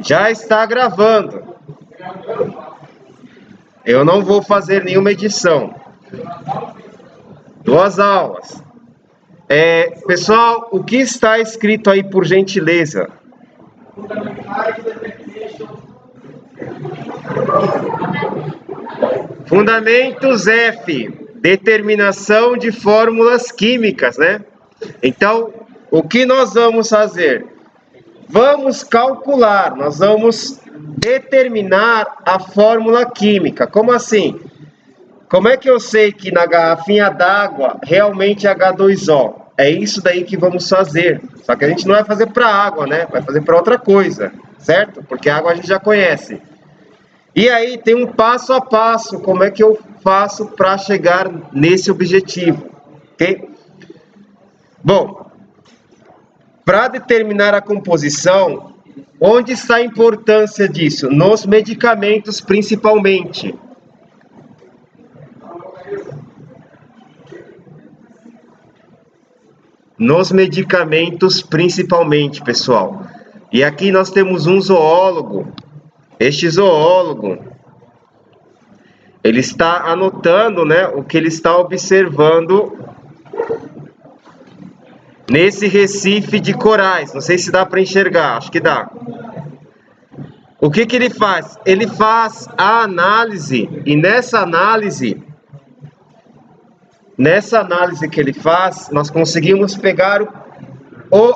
Já está gravando. Eu não vou fazer nenhuma edição. 2 aulas. Pessoal, o que está escrito aí, por gentileza? Fundamentos F, determinação de fórmulas químicas, né? Então, o que nós vamos fazer? Vamos calcular, nós vamos determinar a fórmula química. Como assim? Como é que eu sei que na garrafinha d'água realmente é H2O? É isso daí que vamos fazer. Só que a gente não vai fazer para água, né? Vai fazer para outra coisa, certo? Porque a água a gente já conhece. E aí tem um passo a passo, como é que eu faço para chegar nesse objetivo, ok? Bom, para determinar a composição, onde está a importância disso? Nos medicamentos, principalmente. Nos medicamentos, principalmente, pessoal. E aqui nós temos um zoólogo. Este zoólogo, ele está anotando, né, o que ele está observando nesse recife de corais. Não sei se dá para enxergar, acho que dá. O que ele faz? Ele faz a análise, e nessa análise que ele faz, nós conseguimos pegar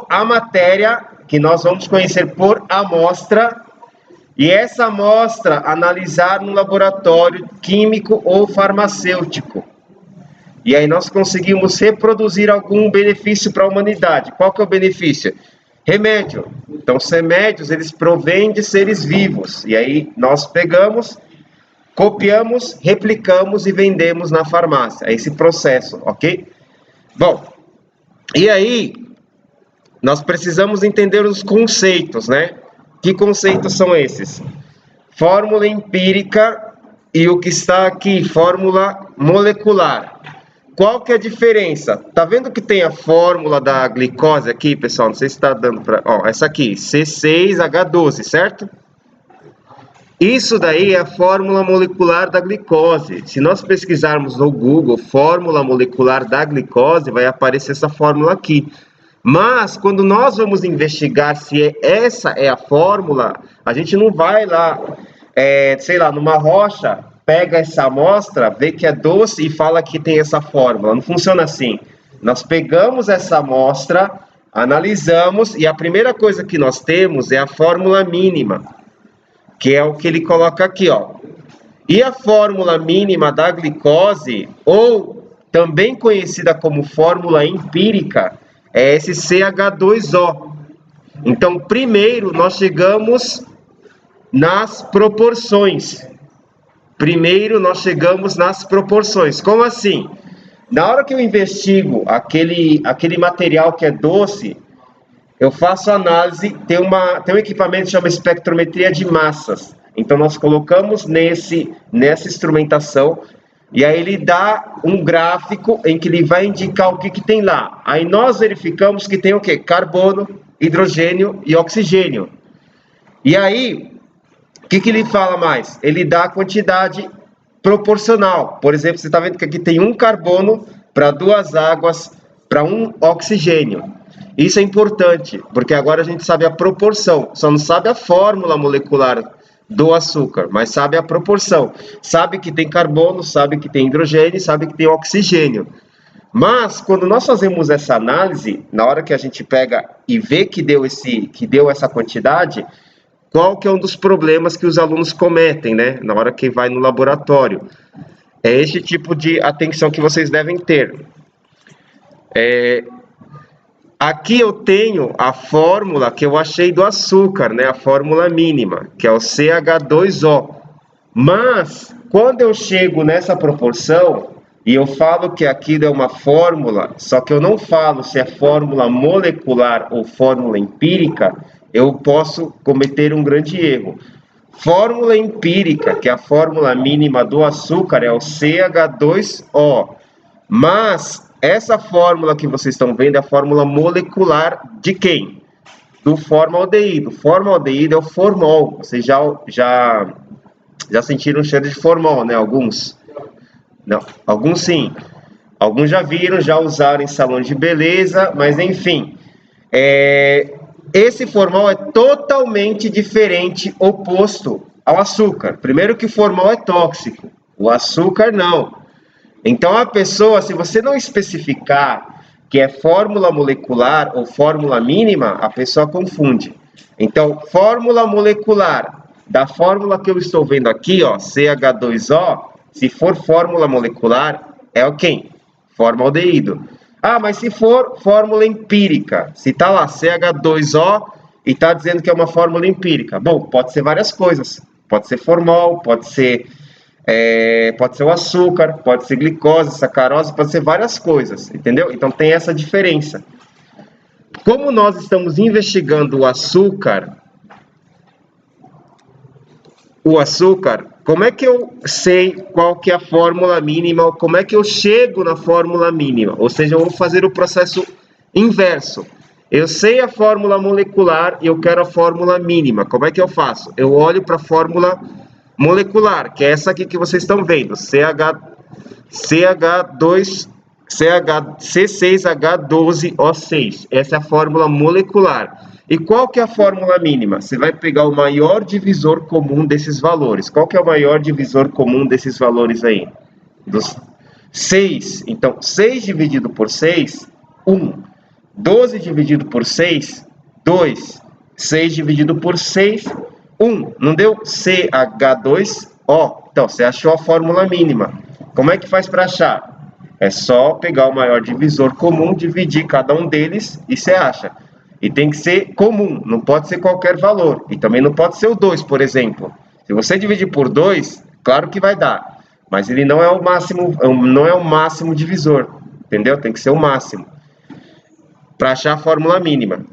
a matéria que nós vamos conhecer por amostra, e essa amostra analisar no laboratório químico ou farmacêutico. E aí nós conseguimos reproduzir algum benefício para a humanidade. Qual que é o benefício? Remédio. Então, os remédios, eles provêm de seres vivos. E aí nós pegamos, copiamos, replicamos e vendemos na farmácia. É esse processo, ok? Bom, e aí nós precisamos entender os conceitos, né? Que conceitos são esses? Fórmula empírica e o que está aqui, fórmula molecular. Qual que é a diferença? Tá vendo que tem a fórmula da glicose aqui, pessoal? Não sei se está dando para... Ó, essa aqui, C6H12, certo? Isso daí é a fórmula molecular da glicose. Se nós pesquisarmos no Google fórmula molecular da glicose, vai aparecer essa fórmula aqui. Mas, quando nós vamos investigar se essa é a fórmula, a gente não vai lá, sei lá, numa rocha, pega essa amostra, vê que é doce e fala que tem essa fórmula. Não funciona assim. Nós pegamos essa amostra, analisamos, e a primeira coisa que nós temos é a fórmula mínima, que é o que ele coloca aqui, ó. E a fórmula mínima da glicose, ou também conhecida como fórmula empírica, é esse CH2O. Então, primeiro, nós chegamos nas proporções. Como assim? Na hora que eu investigo aquele material que é doce, eu faço análise, tem um equipamento que chama espectrometria de massas. Então, nós colocamos nessa instrumentação, e aí ele dá um gráfico em que ele vai indicar o que tem lá. Aí nós verificamos que tem o quê? Carbono, hidrogênio e oxigênio. E aí, o que ele fala mais? Ele dá a quantidade proporcional. Por exemplo, você está vendo que aqui tem 1 carbono para 2 águas para 1 oxigênio. Isso é importante, porque agora a gente sabe a proporção, só não sabe a fórmula molecular do açúcar, mas sabe a proporção. Sabe que tem carbono, sabe que tem hidrogênio, sabe que tem oxigênio. Mas, quando nós fazemos essa análise, na hora que a gente pega e vê que deu essa quantidade, qual que é um dos problemas que os alunos cometem, né? Na hora que vai no laboratório. É esse tipo de atenção que vocês devem ter. Aqui eu tenho a fórmula que eu achei do açúcar, né? A fórmula mínima, que é o CH2O. Mas, quando eu chego nessa proporção, e eu falo que aquilo é uma fórmula, só que eu não falo se é fórmula molecular ou fórmula empírica, eu posso cometer um grande erro. Fórmula empírica, que é a fórmula mínima do açúcar, é o CH2O. Mas essa fórmula que vocês estão vendo é a fórmula molecular de quem? do formaldeído. Formaldeído é o formol. Vocês já sentiram o cheiro de formol, né? Alguns? Não, alguns sim. Alguns já viram, já usaram em salões de beleza, mas enfim. Esse formol é totalmente diferente, oposto ao açúcar. Primeiro que o formol é tóxico, o açúcar não. Então a pessoa, se você não especificar que é fórmula molecular ou fórmula mínima, a pessoa confunde. Então, fórmula molecular da fórmula que eu estou vendo aqui, ó, CH2O, se for fórmula molecular, é o quem? Formaldeído. Ah, mas se for fórmula empírica, se tá lá CH2O e tá dizendo que é uma fórmula empírica, bom, pode ser várias coisas. Pode ser formol, pode ser o açúcar, pode ser glicose, sacarose, pode ser várias coisas, entendeu? Então tem essa diferença. Como nós estamos investigando o açúcar, como é que eu sei qual que é a fórmula mínima, ou como é que eu chego na fórmula mínima? Ou seja, eu vou fazer o processo inverso. Eu sei a fórmula molecular e eu quero a fórmula mínima. Como é que eu faço? Eu olho para a fórmula molecular, que é essa aqui que vocês estão vendo, C6H12O6. Essa é a fórmula molecular. E qual que é a fórmula mínima? Você vai pegar o maior divisor comum desses valores. Qual que é o maior divisor comum desses valores aí? Dos 6. Então, 6 dividido por 6, 1. 12 dividido por 6, 2. 6 dividido por 6, 1. Não deu? CH2O. Então, você achou a fórmula mínima. Como é que faz para achar? É só pegar o maior divisor comum, dividir cada um deles e você acha. E tem que ser comum, não pode ser qualquer valor. E também não pode ser o 2, por exemplo. Se você dividir por 2, claro que vai dar. Mas ele não é o máximo divisor. Entendeu? Tem que ser o máximo. Para achar a fórmula mínima.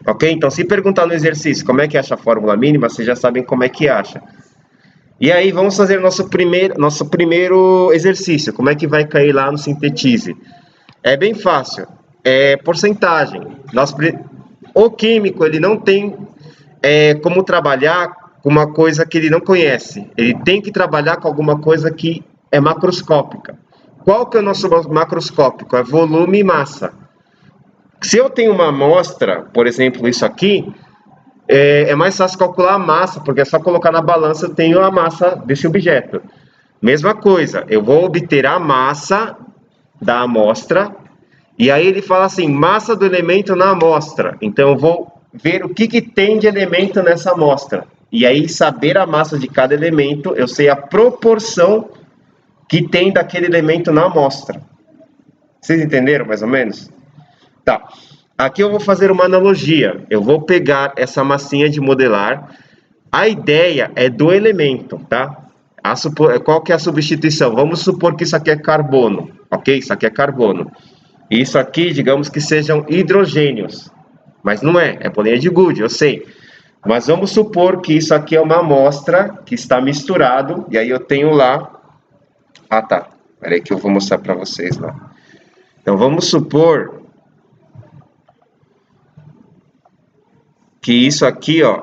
Ok? Então, se perguntar no exercício como é que acha a fórmula mínima, vocês já sabem como é que acha. E aí, vamos fazer nosso primeiro exercício. Como é que vai cair lá no Sintetize? É bem fácil. É porcentagem. O químico, ele não tem como trabalhar com uma coisa que ele não conhece. Ele tem que trabalhar com alguma coisa que é macroscópica. Qual que é o nosso macroscópico? É volume e massa. Se eu tenho uma amostra, por exemplo, isso aqui, é mais fácil calcular a massa, porque é só colocar na balança, eu tenho a massa desse objeto. Mesma coisa, eu vou obter a massa da amostra, e aí ele fala assim, massa do elemento na amostra. Então eu vou ver o que tem de elemento nessa amostra. E aí, saber a massa de cada elemento, eu sei a proporção que tem daquele elemento na amostra. Vocês entenderam, mais ou menos? Tá. Aqui eu vou fazer uma analogia. Eu vou pegar essa massinha de modelar. A ideia é do elemento, tá? Qual que é a substituição? Vamos supor que isso aqui é carbono, ok? Isso aqui é carbono. Isso aqui, digamos que sejam hidrogênios. Mas não é bolinha de gude, eu sei. Mas vamos supor que isso aqui é uma amostra que está misturado. E aí eu tenho lá... Ah, tá. Espera aí que eu vou mostrar para vocês lá. Então, vamos supor que isso aqui, ó...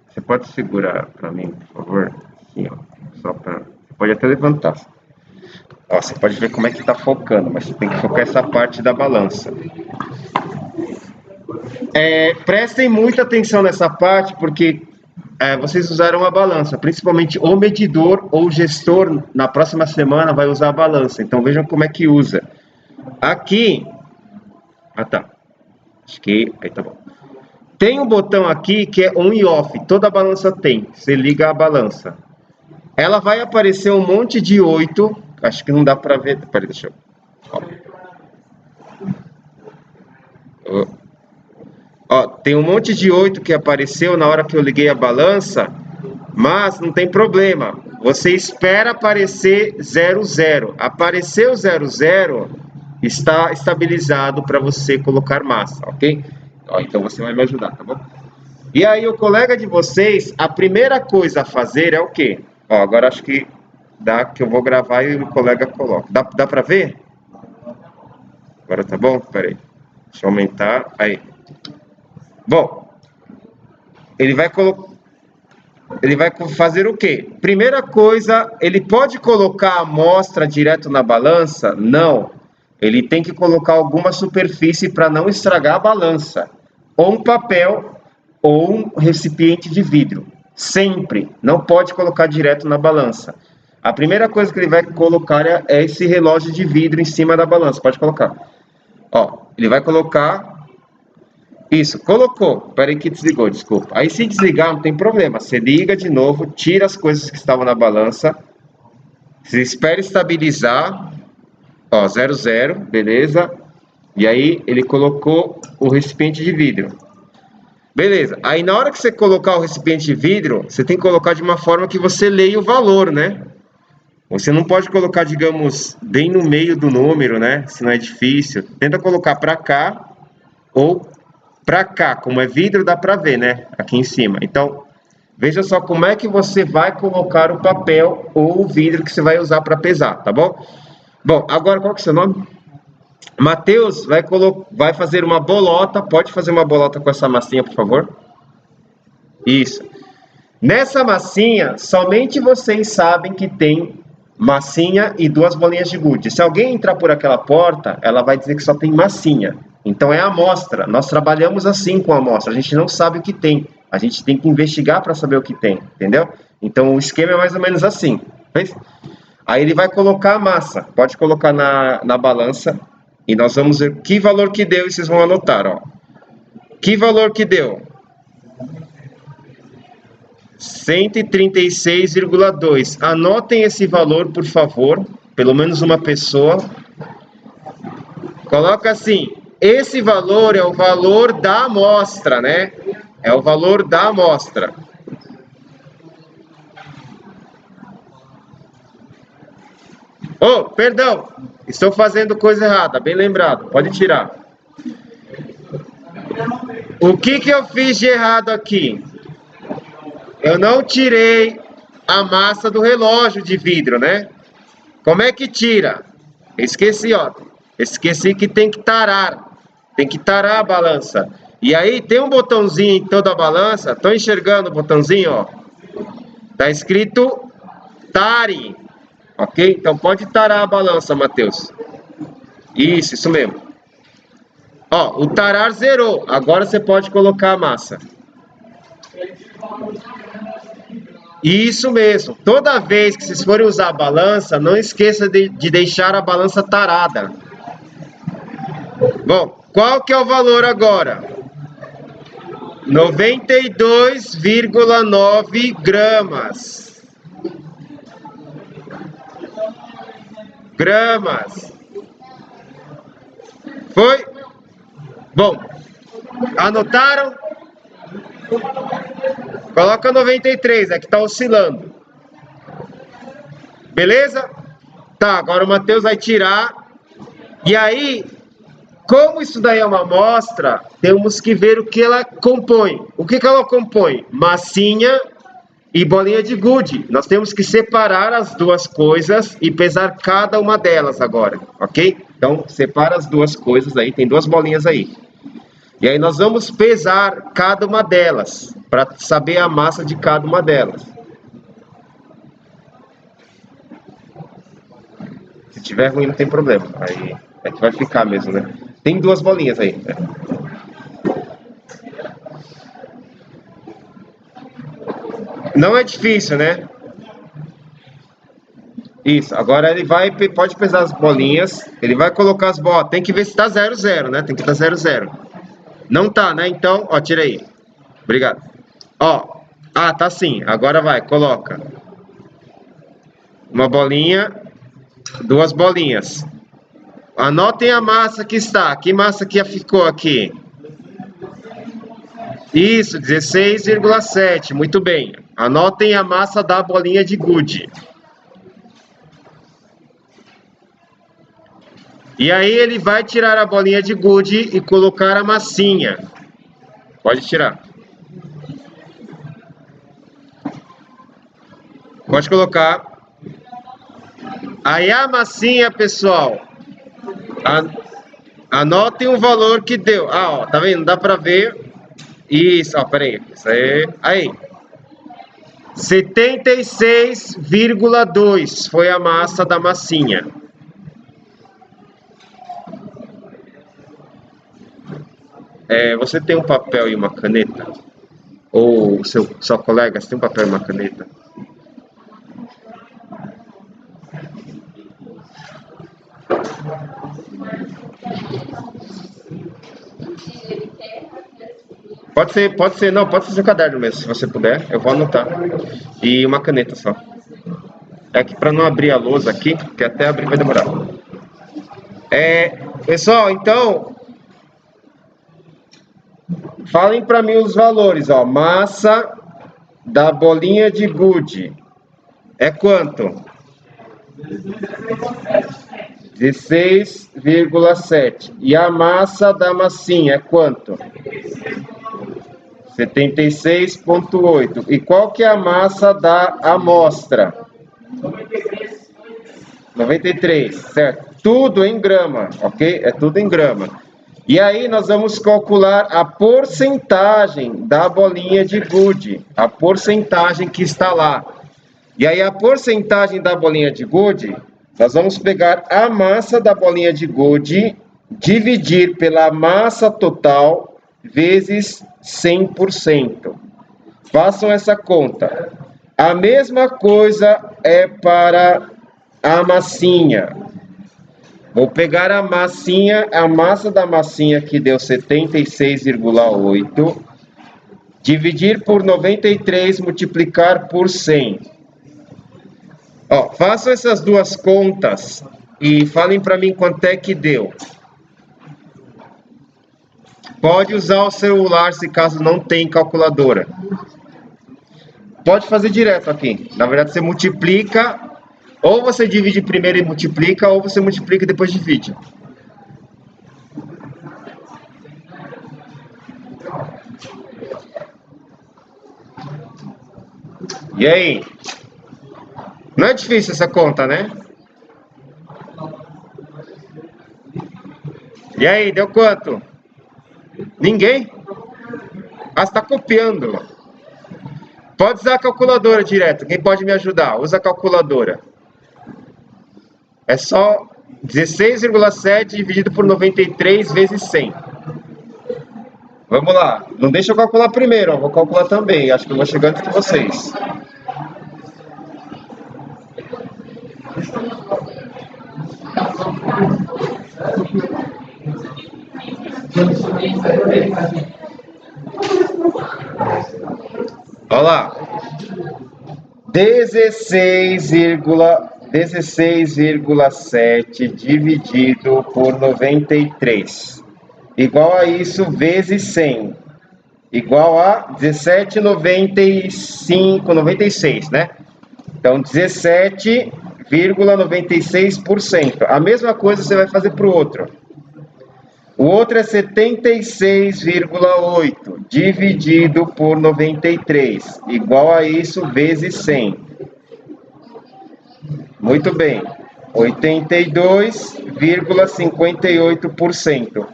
Você pode segurar para mim, por favor? Assim, ó. Só para... Você pode até levantar. Ó, você pode ver como é que está focando, mas você tem que focar essa parte da balança. Prestem muita atenção nessa parte, porque vocês usaram a balança, principalmente o medidor ou o gestor, na próxima semana vai usar a balança. Então vejam como é que usa. Aqui... Ah, tá. Acho que... Aí tá bom. Tem um botão aqui que é on e off. Toda balança tem. Você liga a balança. Ela vai aparecer um monte de 8. Acho que não dá pra ver. Peraí, deixa eu... Ó, tem um monte de 8 que apareceu na hora que eu liguei a balança. Mas não tem problema. Você espera aparecer 00. Apareceu 00, está estabilizado para você colocar massa, ok? Ó, então você vai me ajudar, tá bom? E aí o colega de vocês, a primeira coisa a fazer é o quê? Ó, agora acho que dá que eu vou gravar e o colega coloca. Dá para ver? Agora tá bom? Pera aí. Deixa eu aumentar. Aí. Bom, ele vai fazer o quê? Primeira coisa, ele pode colocar a amostra direto na balança? Não. Ele tem que colocar alguma superfície para não estragar a balança. Ou um papel, ou um recipiente de vidro. Sempre. Não pode colocar direto na balança. A primeira coisa que ele vai colocar é esse relógio de vidro em cima da balança. Pode colocar. Ó, ele vai colocar... Isso, colocou. Peraí que desligou, desculpa. Aí se desligar, não tem problema. Você liga de novo, tira as coisas que estavam na balança. Você espera estabilizar. Ó, 0,0, beleza. E aí ele colocou o recipiente de vidro. Beleza. Aí na hora que você colocar o recipiente de vidro, você tem que colocar de uma forma que você leia o valor, né? Você não pode colocar, digamos, bem no meio do número, né? Senão é difícil. Tenta colocar para cá ou para cá. Como é vidro, dá para ver, né? Aqui em cima. Então, veja só como é que você vai colocar o papel ou o vidro que você vai usar para pesar, tá bom? Bom, agora qual que é o seu nome? Matheus vai fazer uma bolota. Pode fazer uma bolota com essa massinha, por favor? Isso. Nessa massinha, somente vocês sabem que tem massinha e duas bolinhas de gude. Se alguém entrar por aquela porta, ela vai dizer que só tem massinha. Então é a amostra. Nós trabalhamos assim com a amostra. A gente não sabe o que tem. A gente tem que investigar para saber o que tem, entendeu? Então o esquema é mais ou menos assim. Fez? Aí ele vai colocar a massa. Pode colocar na balança. E nós vamos ver que valor que deu e vocês vão anotar, ó. Que valor que deu? 136,2. Anotem esse valor, por favor. Pelo menos uma pessoa. Coloca assim. Esse valor é o valor da amostra, né? É o valor da amostra. Oh, perdão. Estou fazendo coisa errada. Bem lembrado. Pode tirar. O que eu fiz de errado aqui? Eu não tirei a massa do relógio de vidro, né? Como é que tira? Esqueci, ó. Esqueci que tem que tarar. Tem que tarar a balança. E aí tem um botãozinho em toda a balança. Estão enxergando o botãozinho, ó? Tá escrito tare. Ok? Então pode tarar a balança, Matheus. Isso mesmo. Ó, o tarar zerou. Agora você pode colocar a massa. Isso mesmo. Toda vez que vocês forem usar a balança, não esqueça de deixar a balança tarada. Bom, qual que é o valor agora? 92,9 gramas. Gramas. Foi? Bom, anotaram? Coloca 93, é que tá oscilando. Beleza? Tá, agora o Matheus vai tirar. E aí, como isso daí é uma amostra, temos que ver o que ela compõe. O que ela compõe? Massinha e bolinha de gude. Nós temos que separar as duas coisas e pesar cada uma delas agora, ok? Então, separa as duas coisas aí, tem duas bolinhas aí. E aí nós vamos pesar cada uma delas, para saber a massa de cada uma delas. Se tiver ruim, não tem problema. Aí é que vai ficar mesmo, né? Tem duas bolinhas aí. Né? Não é difícil, né? Isso. Agora ele pode pesar as bolinhas. Ele vai colocar as bolas. Tem que ver se tá 0,0, né? Tem que estar 0,0. Não tá, né? Então, ó, tira aí. Obrigado. Ó. Ah, tá sim. Agora vai, coloca. Uma bolinha. Duas bolinhas. Anotem a massa que está. Que massa que ficou aqui? Isso, 16,7. Muito bem. Anotem a massa da bolinha de gude. E aí ele vai tirar a bolinha de gude e colocar a massinha. Pode tirar. Pode colocar. Aí a massinha, pessoal. Anotem o valor que deu. Ah, ó, tá vendo? Dá pra ver. Isso, ó, peraí. Isso aí. Aí. 76,2 foi a massa da massinha. Você tem um papel e uma caneta? Ou seu colega, você tem um papel e uma caneta? Não, pode ser caderno mesmo, se você puder, eu vou anotar. E uma caneta só. É que para não abrir a lousa aqui, que até abrir vai demorar. Pessoal, então, falem para mim os valores, ó. Massa da bolinha de gude é quanto? 16,7. E a massa da massinha é quanto? 76,8. E qual que é a massa da amostra? 93, certo? Tudo em grama, ok? É tudo em grama. E aí nós vamos calcular a porcentagem da bolinha de gude, a porcentagem que está lá. E aí a porcentagem da bolinha de gude, nós vamos pegar a massa da bolinha de gude, dividir pela massa total, vezes 100%. Façam essa conta. A mesma coisa é para a massinha. Vou pegar a massinha, a massa da massinha que deu 76,8, dividir por 93, multiplicar por 100. Ó, façam essas duas contas e falem para mim quanto é que deu. Pode usar o celular se caso não tem calculadora. Pode fazer direto aqui. Na verdade, você multiplica, ou você divide primeiro e multiplica, ou você multiplica e depois divide. E aí? Não é difícil essa conta, né? E aí, deu quanto? Ninguém? Ah, você está copiando. Pode usar a calculadora direto. Quem pode me ajudar? Usa a calculadora. É só 16,7 dividido por 93 vezes 100. Vamos lá. Não deixa eu calcular primeiro, ó. Vou calcular também. Acho que eu vou chegar antes de vocês. Olha lá. 16,7 dividido por 93. Igual a isso vezes 100. Igual a 17,95, 96, né? Então, 17,96%. A mesma coisa você vai fazer para o outro. O outro é 76,8 dividido por 93, igual a isso vezes 100. Muito bem, 82,58%.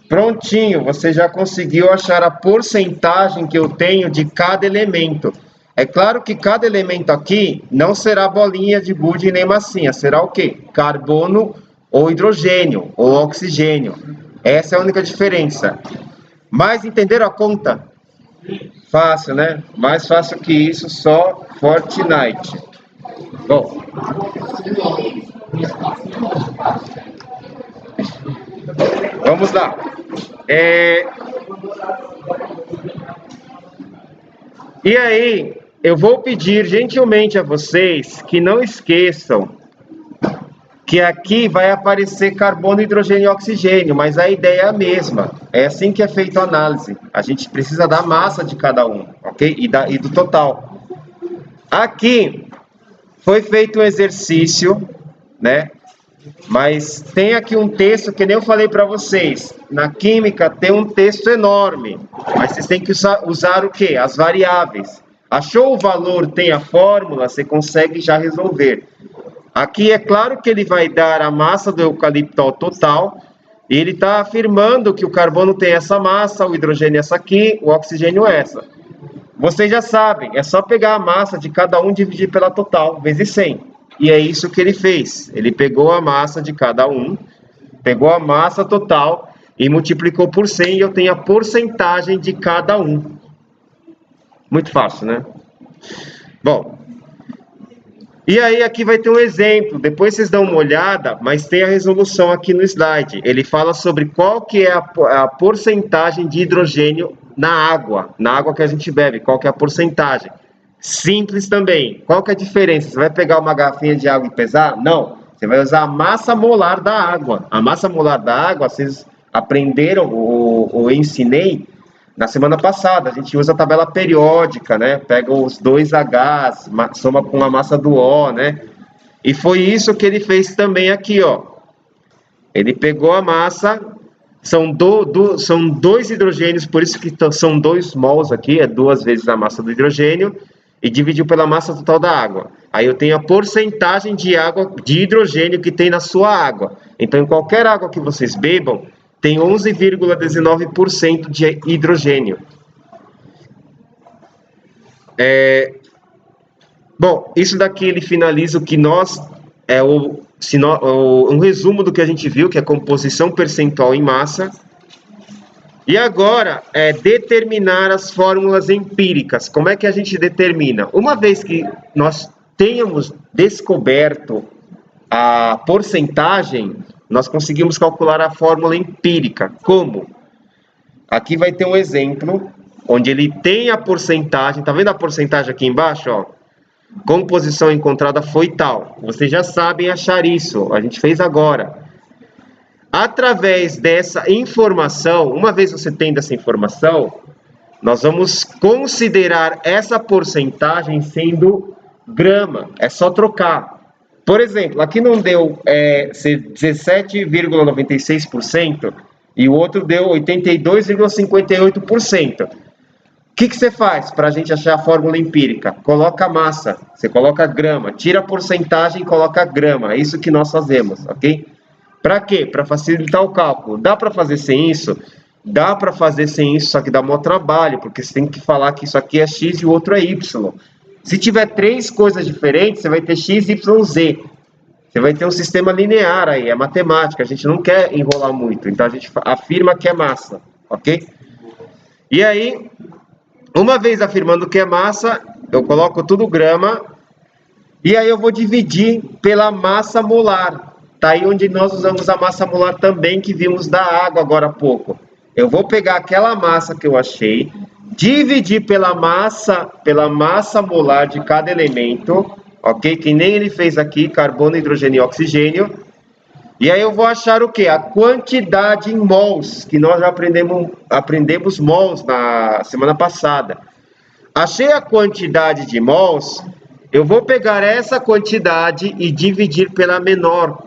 Prontinho, você já conseguiu achar a porcentagem que eu tenho de cada elemento. É claro que cada elemento aqui não será bolinha de gude nem massinha, será o quê? Carbono ou hidrogênio ou oxigênio. Essa é a única diferença. Mas entenderam a conta? Fácil, né? Mais fácil que isso, só Fortnite. Bom. Vamos lá. E aí, eu vou pedir gentilmente a vocês que não esqueçam que aqui vai aparecer carbono, hidrogênio e oxigênio, mas a ideia é a mesma. É assim que é feita a análise. A gente precisa da massa de cada um, ok? E do total. Aqui foi feito um exercício, né? Mas tem aqui um texto que nem eu falei para vocês. Na química tem um texto enorme, mas vocês têm que usar o quê? As variáveis. Achou o valor, tem a fórmula, você consegue já resolver. Aqui é claro que ele vai dar a massa do eucaliptol total, E ele está afirmando que o carbono tem essa massa, o hidrogênio essa aqui, o oxigênio essa. Vocês já sabem, é só pegar a massa de cada um e dividir pela total, vezes 100. E é isso que ele fez. Ele pegou a massa de cada um, pegou a massa total e multiplicou por 100 e eu tenho a porcentagem de cada um. Muito fácil, né? Bom, e aí aqui vai ter um exemplo, depois vocês dão uma olhada, mas tem a resolução aqui no slide. Ele fala sobre qual que é a porcentagem de hidrogênio na água que a gente bebe, qual que é a porcentagem. Simples também. Qual que é a diferença? Você vai pegar uma garrafinha de água e pesar? Não. Você vai usar a massa molar da água. A massa molar da água, vocês aprenderam, ou ensinei na semana passada. A gente usa a tabela periódica, né? Pega os dois H's, soma com a massa do O, né? E foi isso que ele fez também aqui, ó. Ele pegou a massa, são dois hidrogênios, por isso que são 2 mols aqui, é 2 vezes a massa do hidrogênio, e dividiu pela massa total da água. Aí eu tenho a porcentagem de água, de hidrogênio que tem na sua água. Então, em qualquer água que vocês bebam, tem 11,19% de hidrogênio. Bom, isso daqui ele finaliza o que nós... um resumo do que a gente viu, que é composição percentual em massa. E agora, determinar as fórmulas empíricas. Como é que a gente determina? Uma vez que nós tenhamos descoberto a porcentagem, nós conseguimos calcular a fórmula empírica. Como? Aqui vai ter um exemplo, onde ele tem a porcentagem, tá vendo a porcentagem aqui embaixo, ó? Composição encontrada foi tal. Vocês já sabem achar isso, a gente fez agora. Através dessa informação, uma vez você tendo essa informação, nós vamos considerar essa porcentagem sendo grama. É só trocar. Por exemplo, aqui não deu 17,96% e o outro deu 82,58%. O que você faz para a gente achar a fórmula empírica? Coloca a massa, você coloca grama, tira a porcentagem e coloca grama. É isso que nós fazemos, ok? Para quê? Para facilitar o cálculo. Dá para fazer sem isso? Dá para fazer sem isso, só que dá maior trabalho, porque você tem que falar que isso aqui é x e o outro é y. Se tiver 3 coisas diferentes, você vai ter x, y, z. Você vai ter um sistema linear aí, é matemática. A gente não quer enrolar muito, então a gente afirma que é massa, ok? E aí, uma vez afirmando que é massa, eu coloco tudo grama, e aí eu vou dividir pela massa molar. Tá aí onde nós usamos a massa molar também, que vimos da água agora há pouco. Eu vou pegar aquela massa que eu achei, dividir pela massa molar de cada elemento, ok? Que nem ele fez aqui, carbono, hidrogênio e oxigênio. E aí eu vou achar o quê? A quantidade em mols, que nós já aprendemos mols na semana passada. Achei a quantidade de mols, eu vou pegar essa quantidade e dividir pela menor.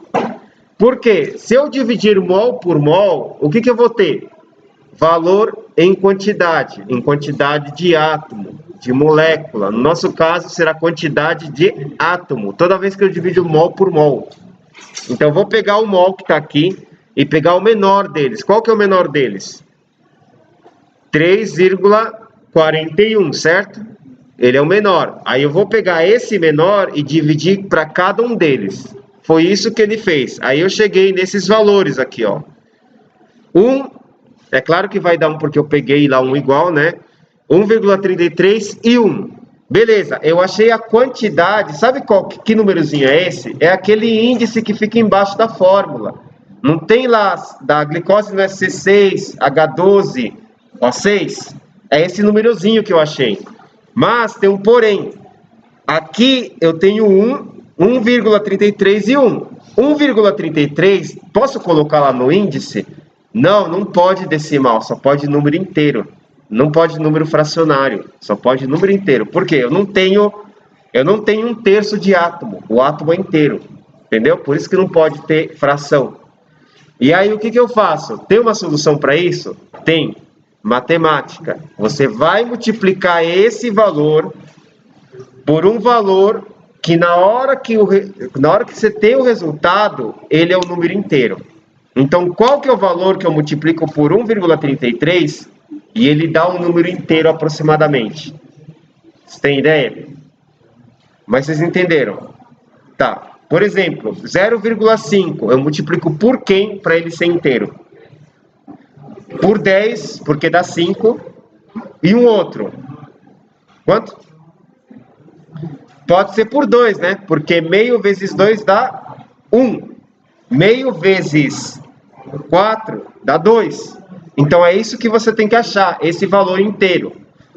Por quê? Se eu dividir mol por mol, o que eu vou ter? Valor em quantidade de átomo, de molécula. No nosso caso, será quantidade de átomo, toda vez que eu divido mol por mol. Então, eu vou pegar o mol que está aqui e pegar o menor deles. Qual que é o menor deles? 3,41, certo? Ele é o menor. Aí eu vou pegar esse menor e dividir para cada um deles. Foi isso que ele fez. Aí eu cheguei nesses valores aqui, ó. É claro que vai dar 1 porque eu peguei lá um igual, né? 1,33 e 1. Beleza, eu achei a quantidade. Sabe que númerozinho é esse? É aquele índice que fica embaixo da fórmula. Não tem lá, da glicose não é C6, H12, O6? É esse númerozinho que eu achei. Mas tem um porém. Aqui eu tenho 1,33 e 1. 1,33, posso colocar lá no índice? Não, não pode decimal, só pode número inteiro. Não pode número fracionário, só pode número inteiro. Por quê? Eu não tenho 1/3 de átomo, o átomo é inteiro, entendeu? Por isso que não pode ter fração. E aí o que eu faço? Tem uma solução para isso? Tem. Matemática. Você vai multiplicar esse valor por um valor que na hora que você tem o resultado, ele é o número inteiro. Então, qual que é o valor que eu multiplico por 1,33 e ele dá um número inteiro aproximadamente? Vocês têm ideia? Mas vocês entenderam? Tá. Por exemplo, 0,5 eu multiplico por quem para ele ser inteiro? Por 10, porque dá 5. E um outro? Quanto? Pode ser por 2, né? Porque meio vezes 2 dá 1. Meio vezes 4 dá 2. Então é isso que você tem que achar, esse valor inteiro.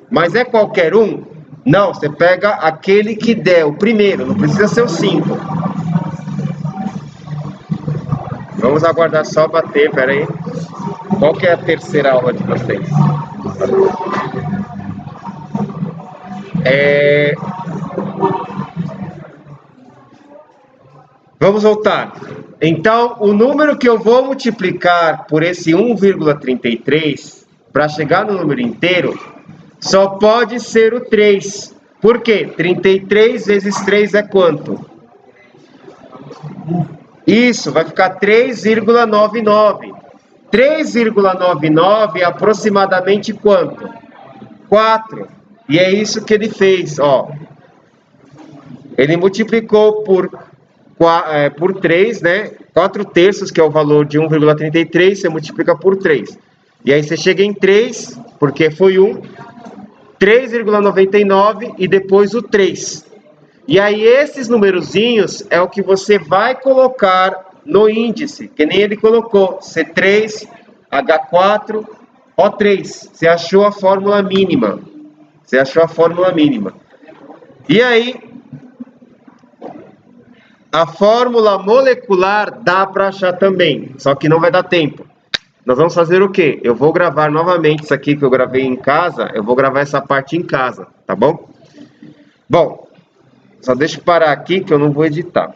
Mas é qualquer um? Não, você pega aquele que der, o primeiro, não precisa ser o 5. Vamos aguardar só bater, peraí. Qual que é a terceira aula de vocês? Vamos voltar. Então, o número que eu vou multiplicar por esse 1,33 para chegar no número inteiro só pode ser o 3. Por quê? 33 vezes 3 é quanto? Isso, vai ficar 3,99. 3,99 é aproximadamente quanto? 4. E é isso que ele fez, ó. Ele multiplicou por 3, né? 4 terços, que é o valor de 1,33, você multiplica por 3. E aí você chega em 3, porque foi 1, 3,99 e depois o 3. E aí esses numerozinhos é o que você vai colocar no índice, que nem ele colocou, C3, H4, O3. Você achou a fórmula mínima. Você achou a fórmula mínima. E aí, a fórmula molecular dá para achar também, só que não vai dar tempo. Nós vamos fazer o quê? Eu vou gravar novamente isso aqui que eu gravei em casa, eu vou gravar essa parte em casa, tá bom? Bom, só deixa eu parar aqui que eu não vou editar.